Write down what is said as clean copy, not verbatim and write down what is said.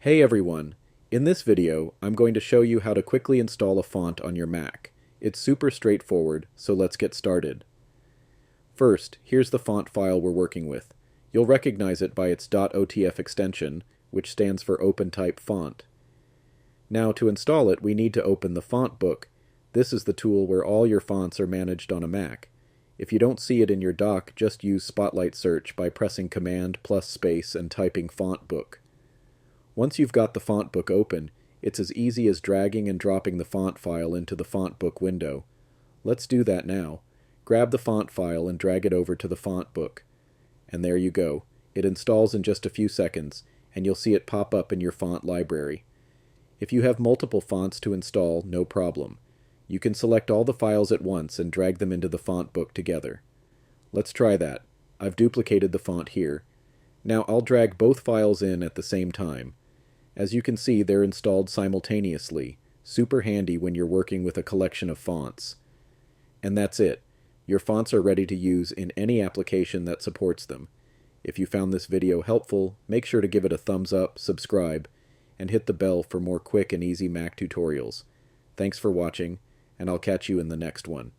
Hey everyone! In this video, I'm going to show you how to quickly install a font on your Mac. It's super straightforward, so let's get started. First, here's the font file we're working with. You'll recognize it by its .otf extension, which stands for OpenType Font. Now, to install it, we need to open the Font Book. This is the tool where all your fonts are managed on a Mac. If you don't see it in your dock, just use Spotlight Search by pressing Command plus space and typing Font Book. Once you've got the font book open, it's as easy as dragging and dropping the font file into the font book window. Let's do that now. Grab the font file and drag it over to the font book. And there you go. It installs in just a few seconds, and you'll see it pop up in your font library. If you have multiple fonts to install, no problem. You can select all the files at once and drag them into the font book together. Let's try that. I've duplicated the font here. Now I'll drag both files in at the same time. As you can see, they're installed simultaneously. Super handy when you're working with a collection of fonts. And that's it. Your fonts are ready to use in any application that supports them. If you found this video helpful, make sure to give it a thumbs up, subscribe, and hit the bell for more quick and easy Mac tutorials. Thanks for watching, and I'll catch you in the next one.